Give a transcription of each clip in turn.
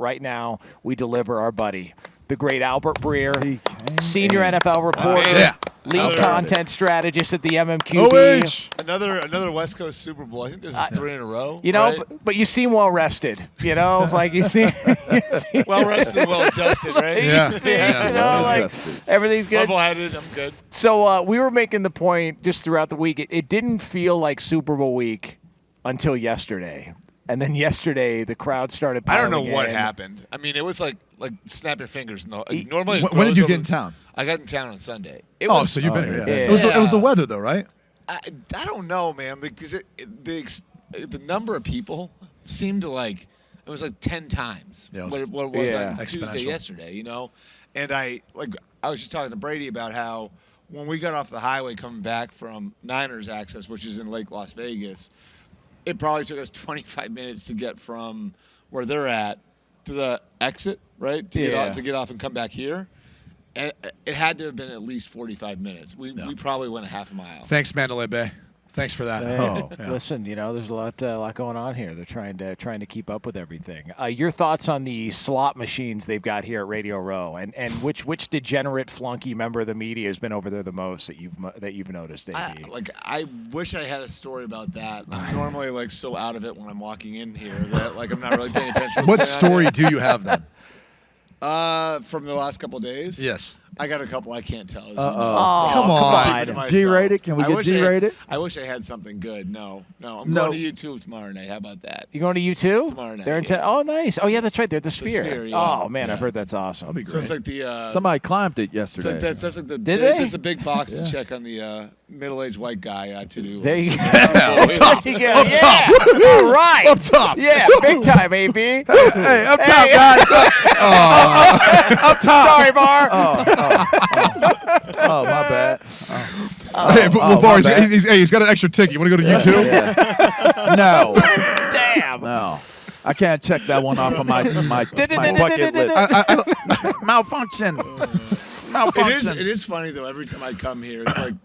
right now we deliver our buddy, the great Albert Breer, senior NFL reporter, lead content strategist at the MMQB. Another West Coast Super Bowl. I think this is 3 in a row. You know, right? but you seem well rested. You know, like you seem well rested, well adjusted, right? You know, like everything's good. Level-headed, I'm good. So we were making the point just throughout the week. It didn't feel like Super Bowl week until yesterday. And then yesterday, the crowd started piling I don't know what in. happened. I mean, it was like snap your fingers. No, normally. When did you get in town? I got in town on Sunday. So you've been here. Yeah. It was the weather, though, right? I don't know, man, because the number of people seemed to it was like 10 times what it was on Tuesday yesterday, you know? And I was just talking to Brady about how when we got off the highway coming back from Niners Access, which is in Lake Las Vegas, it probably took us 25 minutes to get from where they're at to the exit, right? To get off and come back here. And it had to have been at least 45 minutes. We probably went a half a mile. Thanks, Mandalay Bay. Thanks for that. Listen, you know, there's a lot going on here. They're trying to keep up with everything. Your thoughts on the slot machines they've got here at Radio Row, and which degenerate flunky member of the media has been over there the most that you've noticed? I wish I had a story about that. I'm normally so out of it when I'm walking in here that I'm not really paying attention. What story do you have then? From the last couple of days? Yes. I got a couple I can't tell. Come on. G-rated? Can we get G-rated? I wish I had something good. No. I'm going to U2 tomorrow night. How about that? You going to U2? Tomorrow night. They're in Oh, nice. Oh, yeah, that's right. They're the Sphere. Sphere, yeah. Oh, man, I've heard that's awesome. That'll be great. So it's like the... Somebody climbed it yesterday. That's like the... Did they? That's a big box to check on the middle-aged white guy to-do list. There you go. Up top. Up top. All right. Up top. Yeah, big time, AB. Hey, up top, guys. Up top. Sorry, Bar. Oh, my bad. Hey, LaVar, he's got an extra ticket. You want to go to U2? Yeah. No. Damn. No. I can't check that one off of my bucket list. Malfunction. It is funny, though, every time I come here. It's like,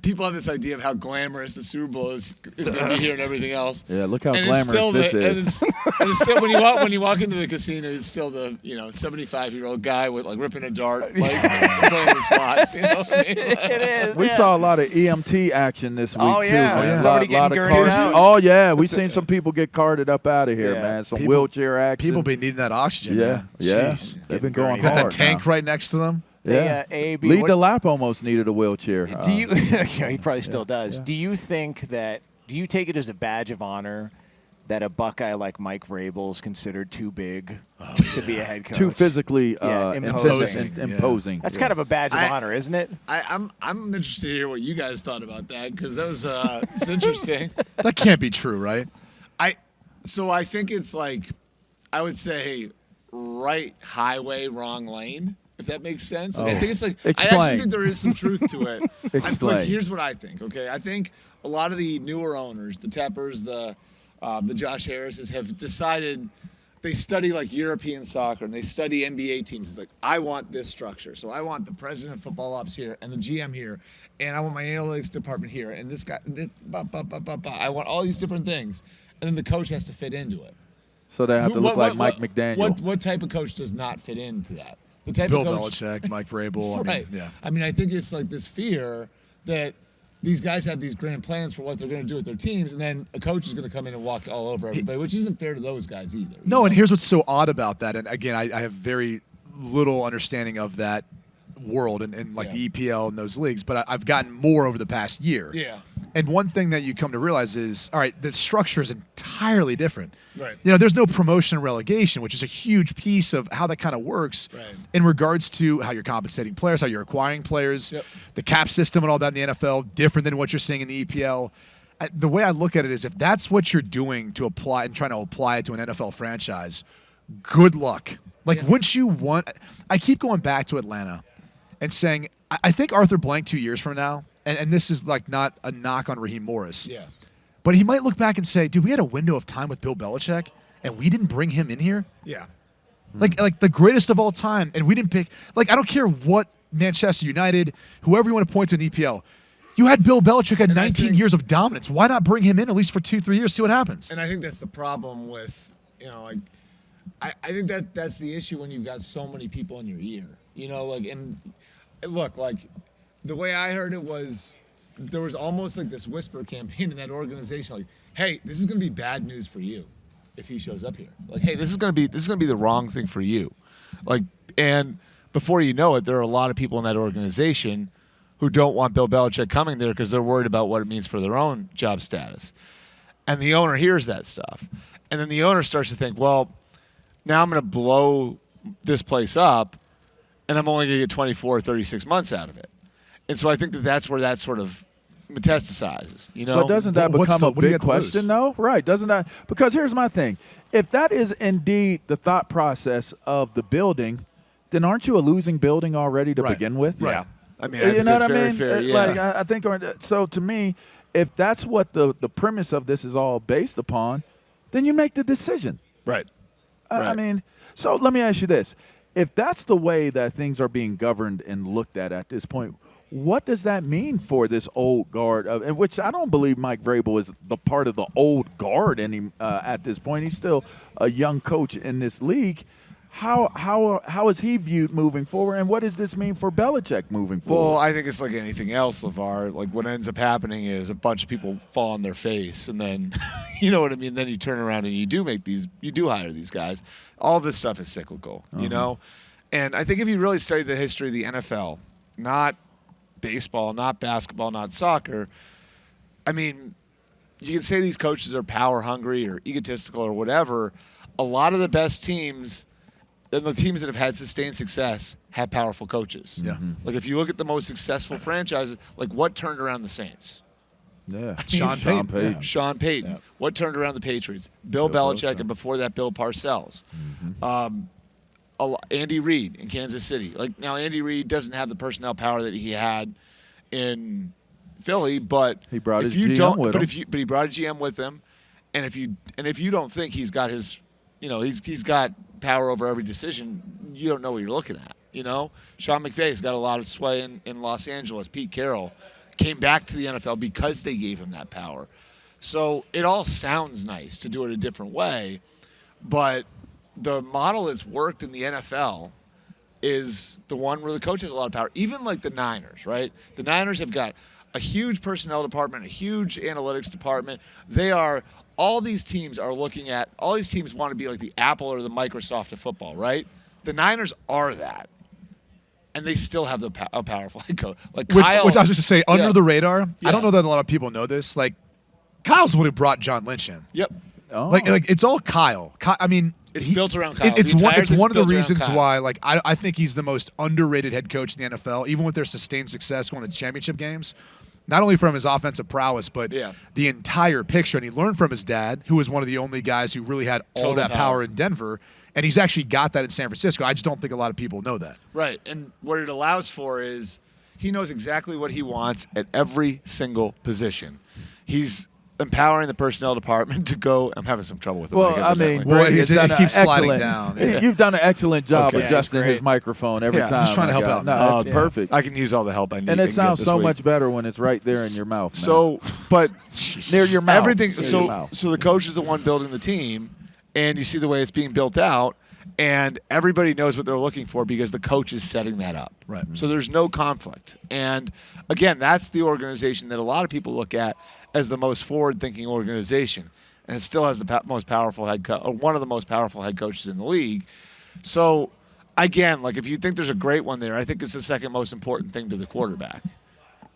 people have this idea of how glamorous the Super Bowl is going to be here and everything else. Yeah, look how and glamorous this is. And it's still when you walk into the casino, it's still the 75-year-old guy with ripping a dart, playing the slots. You know what I mean? It is. We saw a lot of EMT action this week too. Man. Somebody getting girded out. Oh yeah, we seen some people get carted up out of here, man. Some wheelchair action. People be needing that oxygen. Yeah. Jeez. They've been going got hard. that tank right next to them. Yeah, AB, Lee DeLapp almost needed a wheelchair. Do you? He probably still does. Yeah. Do you think that? Do you take it as a badge of honor that a Buckeye like Mike Vrabel is considered too big to be a head coach? Too physically imposing. That's kind of a badge of honor, isn't it? I'm interested to hear what you guys thought about that because that was it's interesting. That can't be true, right? So I think it's I would say right highway, wrong lane. If that makes sense. I think it's I actually think there is some truth to it. Here's what I think, okay? I think a lot of the newer owners, the Teppers, the Josh Harrises, have decided they study European soccer and they study NBA teams. It's I want this structure. So I want the president of football ops here and the GM here, and I want my analytics department here, and this guy, I want all these different things. And then the coach has to fit into it. So they have to look like Mike McDaniel. What type of coach does not fit into that? The type Bill of coach, Belichick, Mike Vrabel. Right. I mean, I think it's this fear that these guys have these grand plans for what they're going to do with their teams, and then a coach is going to come in and walk all over everybody, which isn't fair to those guys either. No, and here's what's so odd about that. And again, I have very little understanding of that world and the EPL and those leagues, but I've gotten more over the past year. Yeah. And one thing that you come to realize is, all right, the structure is entirely different. Right. There's no promotion and relegation, which is a huge piece of how that kind of works in regards to how you're compensating players, how you're acquiring players, the cap system and all that in the NFL, different than what you're seeing in the EPL. The way I look at it is if that's what you're doing to apply and trying to apply it to an NFL franchise, good luck. Wouldn't you want – I keep going back to Atlanta and saying, I think Arthur Blank 2 years from now, and this is not a knock on Raheem Morris. Yeah. But he might look back and say, dude, we had a window of time with Bill Belichick, and we didn't bring him in here? Yeah. Like the greatest of all time, and we didn't pick – I don't care what Manchester United, whoever you want to point to in EPL, you had Bill Belichick had 19 years of dominance. Why not bring him in at least for 2-3 years, see what happens? And I think that's the problem with, I think that's the issue when you've got so many people in your ear. You know, like, and look, like, the way I heard it was there was almost like this whisper campaign in that organization, like, hey, this is going to be bad news for you if he shows up here. Like, hey, this is going to be the wrong thing for you. Like, and before you know it, there are a lot of people in that organization who don't want Bill Belichick coming there because they're worried about what it means for their own job status. And the owner hears that stuff. And then the owner starts to think, well, now I'm going to blow this place up, and I'm only going to get 24 or 36 months out of it. And so I think that's where that sort of metastasizes, you know? But doesn't that become a big question, though? Right, doesn't that? Because here's my thing. If that is indeed the thought process of the building, then aren't you a losing building already to begin with? Yeah. I mean, I think that's very fair, yeah. Like, I think, so to me, if that's what the premise of this is all based upon, then you make the decision. Right. I mean, so let me ask you this. If that's the way that things are being governed and looked at this point, what does that mean for this old guard? In which I don't believe Mike Vrabel is the part of the old guard at this point. He's still a young coach in this league. How is he viewed moving forward, and what does this mean for Belichick moving forward? Well, I think it's like anything else, LaVar. Like, what ends up happening is a bunch of people fall on their face, and then, you know what I mean? Then you turn around and you do hire these guys. All this stuff is cyclical, you know? And I think if you really study the history of the NFL, not baseball, not basketball, not soccer, I mean, you can say these coaches are power hungry or egotistical or whatever. A lot of the best teams and the teams that have had sustained success have powerful coaches. Yeah. Like, if you look at the most successful franchises, like, what turned around the Saints? Yeah. Sean Payton. Sean Payton. Yeah. What turned around the Patriots? Bill Belichick, and before that, Bill Parcells. Andy Reid in Kansas City. Like, now Andy Reid doesn't have the personnel power that he had in Philly, but he brought his GM with him. But he brought a GM with him, and if you don't think he's got his, you know, he's got power over every decision, you don't know what you're looking at. You know, Sean McVay's got a lot of sway in Los Angeles. Pete Carroll came back to the NFL because they gave him that power. So it all sounds nice to do it a different way, but the model that's worked in the NFL is the one where the coach has a lot of power. Even like the Niners, right? The Niners have got a huge personnel department, a huge analytics department. All these teams want to be like the Apple or the Microsoft of football, right? The Niners are that. And they still have a powerful head coach. Like Kyle, which I was just to say, under the radar, I don't know that a lot of people know this. Like, Kyle's the one who brought John Lynch in. Yep. Oh. Like it's all Kyle. I mean, it's built around Kyle. It's one of the reasons why, like, I think he's the most underrated head coach in the NFL, even with their sustained success going to the championship games. Not only from his offensive prowess, but the entire picture. And he learned from his dad, who was one of the only guys who really had all that power in Denver. And he's actually got that in San Francisco. I just don't think a lot of people know that. Right. And what it allows for is he knows exactly what he wants at every single position. He's empowering the personnel department to go. I'm having some trouble with the mic. I mean, it keeps sliding down. Yeah. You've done an excellent job adjusting his microphone every time. I'm just trying to help out. No, it's perfect. I can use all the help I need. And it sounds so much better when it's right there in your mouth. So, but near your mouth. Everything. So the coach is the one building the team, and you see the way it's being built out, and everybody knows what they're looking for because the coach is setting that up. Right. So there's no conflict. And again, that's the organization that a lot of people look at as the most forward-thinking organization, and it still has the most powerful one of the most powerful head coaches in the league. So, again, like, if you think there's a great one there, I think it's the second most important thing to the quarterback,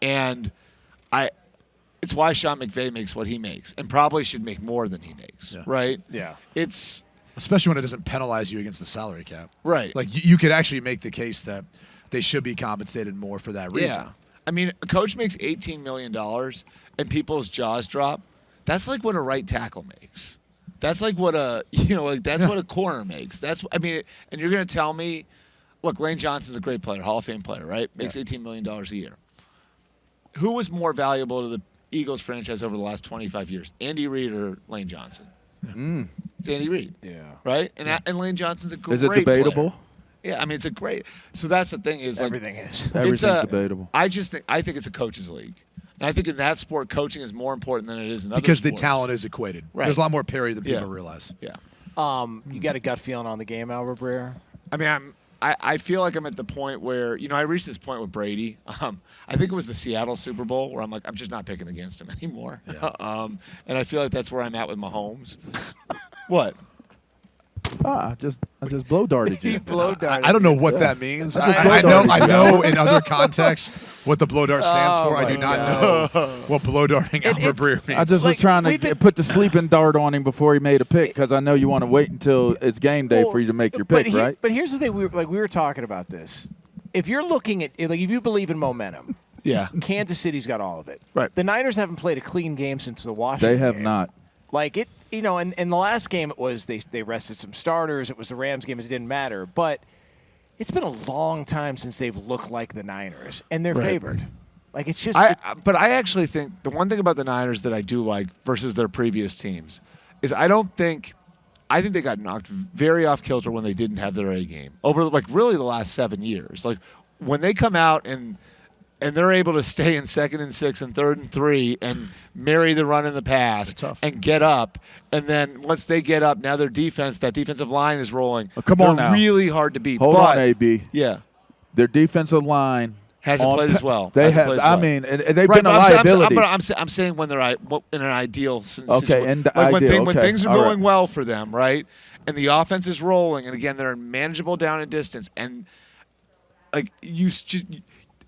and it's why Sean McVay makes what he makes, and probably should make more than he makes. Right? Yeah. It's especially when it doesn't penalize you against the salary cap. Right. Like, you could actually make the case that they should be compensated more for that reason. Yeah. I mean, a coach makes $18 million and people's jaws drop. That's like what a right tackle makes. That's like what what a corner makes. And you're going to tell me, look, Lane Johnson's a great player, Hall of Fame player, right? Makes $18 million a year. Who was more valuable to the Eagles franchise over the last 25 years, Andy Reid or Lane Johnson? It's Andy Reid. Yeah. Right? And Lane Johnson's a great player. Is it debatable? Yeah, I mean, it's a great. So that's the thing is, like, Everything's debatable. I think it's a coaches' league, and I think in that sport, coaching is more important than it is in other because sports. the talent is equated. Right. There's a lot more parity than people realize. Yeah. You got a gut feeling on the game, Albert Breer? I mean, I feel like I'm at the point where, I reached this point with Brady. I think it was the Seattle Super Bowl where I'm like, I'm just not picking against him anymore. Yeah. And I feel like that's where I'm at with Mahomes. What? I just blow darted you. I don't know what that means. I know in other contexts what the blow dart stands for. I do not know what blow darting Albert Breer means. I just was trying to put the sleeping dart on him before he made a pick because I know you want to wait until it's game day for you to make your pick, right? But here's the thing: we were talking about this. If you're looking at if you believe in momentum, yeah, Kansas City's got all of it. Right. The Niners haven't played a clean game since the Washington. They have game. not. Like it, and in the last game it was they rested some starters. It was the Rams game. It didn't matter. But it's been a long time since they've looked like the Niners, and they're favored. Like it's just. But I actually think the one thing about the Niners that I do like versus their previous teams is I think they got knocked very off kilter when they didn't have their A game over really the last 7 years. Like when they come out and they're able to stay in 2nd and 6 and 3rd and 3 and marry the run and the pass and get up. And then once they get up, now their defense, that defensive line is rolling. Oh, come on now. Really hard to beat. Hold on, AB. Yeah. Their defensive line hasn't played as well. They have. I mean, they've been a liability. I'm saying when they're in an ideal situation. Okay, and when things are going well for them, right? And the offense is rolling, and again, they're manageable down and distance. And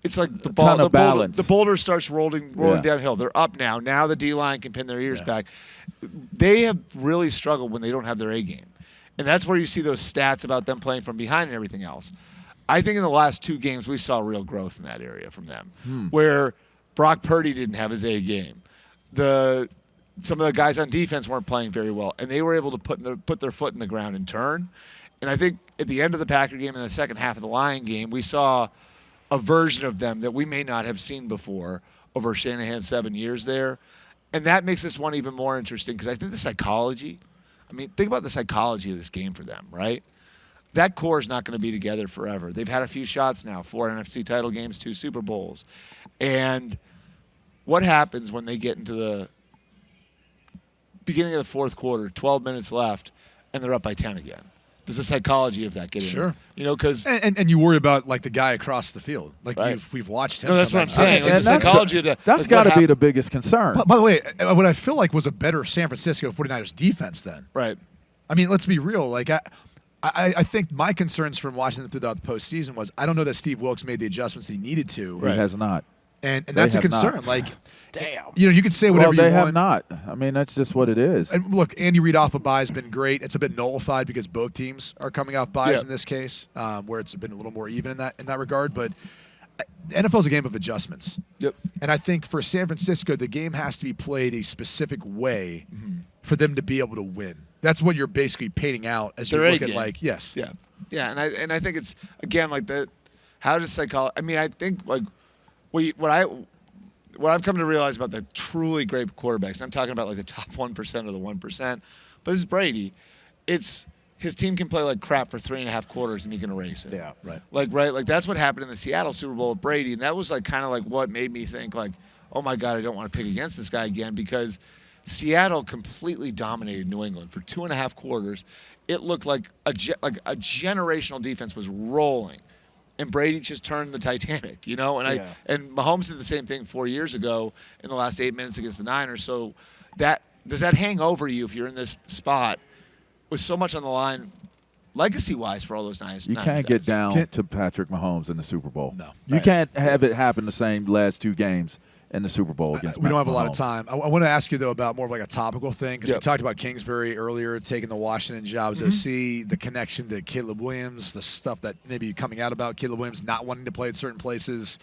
it's like the boulder starts rolling downhill. They're up now. Now the D-line can pin their ears back. They have really struggled when they don't have their A game. And that's where you see those stats about them playing from behind and everything else. I think in the last 2 games we saw real growth in that area from them, where Brock Purdy didn't have his A game. Some of the guys on defense weren't playing very well, and they were able to put their foot in the ground and turn. And I think at the end of the Packer game and the second half of the Lion game, we saw a version of them that we may not have seen before over Shanahan's 7 years there. And that makes this one even more interesting because I think the psychology, think about the psychology of this game for them, right? That core is not going to be together forever. They've had a few shots now, 4 NFC title games, 2 Super Bowls. And what happens when they get into the beginning of the 4th quarter, 12 minutes left, and they're up by 10 again? Does the psychology of that get in? Sure. Because and you worry about the guy across the field. We've watched him. No, that's what I'm saying. The psychology of that. That's got to be the biggest concern. By the way, what I feel like was a better San Francisco 49ers defense then. Right. Let's be real. I think my concerns from watching them throughout the postseason was I don't know that Steve Wilkes made the adjustments he needed to. He has not. And that's a concern. Not. Damn. You could say whatever you want. They have not. That's just what it is. And look, Andy Reid off a bye has been great. It's a bit nullified because both teams are coming off byes in this case, where it's been a little more even in that regard. But the NFL is a game of adjustments. Yep. And I think for San Francisco, the game has to be played a specific way for them to be able to win. That's what you're basically painting out as you look at yes. Yeah. Yeah, and I think it's again how does psychology? I think what I've come to realize about the truly great quarterbacks, and I'm talking about the top 1% of the 1%, but this is Brady. It's his team can play like crap for 3.5 quarters and he can erase it. Yeah, right. Like that's what happened in the Seattle Super Bowl with Brady, and that was kind of what made me think oh my God, I don't want to pick against this guy again because Seattle completely dominated New England for 2.5 quarters. It looked like a generational defense was rolling. And Brady just turned the Titanic, and and Mahomes did the same thing 4 years ago in the last 8 minutes against the Niners. So does that hang over you if you're in this spot with so much on the line, legacy-wise for all those Niners? You can't get down to Patrick Mahomes in the Super Bowl. No, you can't have it happen the same last 2 games in the Super Bowl against we don't have Mahomes. A lot of time. I want to ask you, though, about more of a topical thing because we talked about Kingsbury earlier taking the Washington jobs. OC, the connection to Caleb Williams, the stuff that maybe coming out about Caleb Williams not wanting to play at certain places.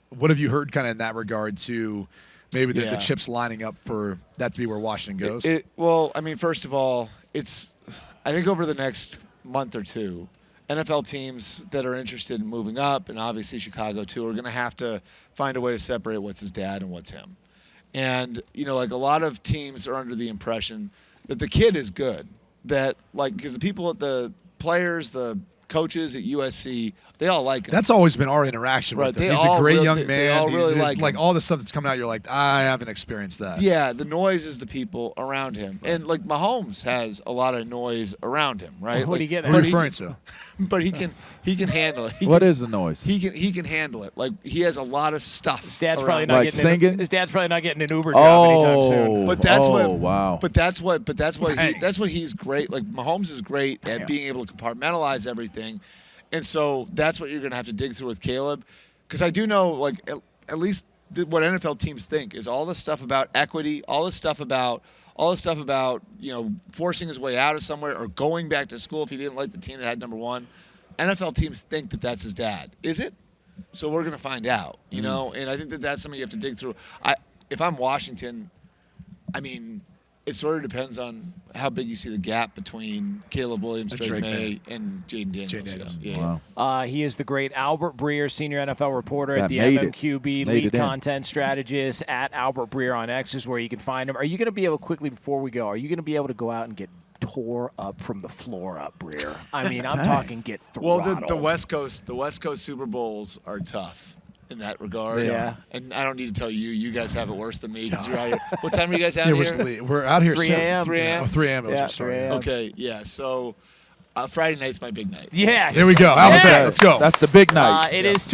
What have you heard kind of in that regard to maybe the chips lining up for that to be where Washington goes? First of all, I think over the next month or 2, NFL teams that are interested in moving up, and obviously Chicago too, are going to have to find a way to separate what's his dad and what's him. And, a lot of teams are under the impression that the kid is good. That, because the people, the players, the coaches at USC, they all like him. That's always been our interaction with him. He's a great young man. They all really like him. All the stuff that's coming out, you're like, I haven't experienced that. Yeah, the noise is the people around him. And, like, Mahomes has a lot of noise around him, right? What do you get? What are you referring to? But he can handle it. What is the noise? He can handle it. Like, he has a lot of stuff. His dad's around probably him. not Like getting singing? His dad's probably not getting an Uber job anytime soon. But that's wow. But that's what he's great. Like, Mahomes is great at being able to compartmentalize everything. And so that's what you're going to have to dig through with Caleb. Because I do know, like, at least what NFL teams think is all the stuff about equity, all the stuff about, forcing his way out of somewhere or going back to school if he didn't like the team that had number one. NFL teams think that that's his dad. Is it? So we're going to find out, and I think that that's something you have to dig through. If I'm Washington, I mean, it sort of depends on how big you see the gap between Caleb Williams, Drake May, and Jaden Daniels. Yeah. Wow. He is the great Albert Breer, senior NFL reporter at the made it. MMQB, Made lead it in. content strategist at Albert Breer on X is where you can find him. Are you going to be able, quickly before we go, to go out and get tore up from the floor up, Breer? I mean, I'm talking get throttled. Well, the West Coast Super Bowls are tough in that regard. Yeah. And I don't need to tell you, you guys have it worse than me because you're out here. What time are you guys out here? We're out here 3 soon. a.m. 3 a.m.? 3 a.m. Yeah, 3 3 a.m. Okay, yeah. So Friday night's my big night. Yes. Here we go. How about that? Let's go. That's the big night. It is 2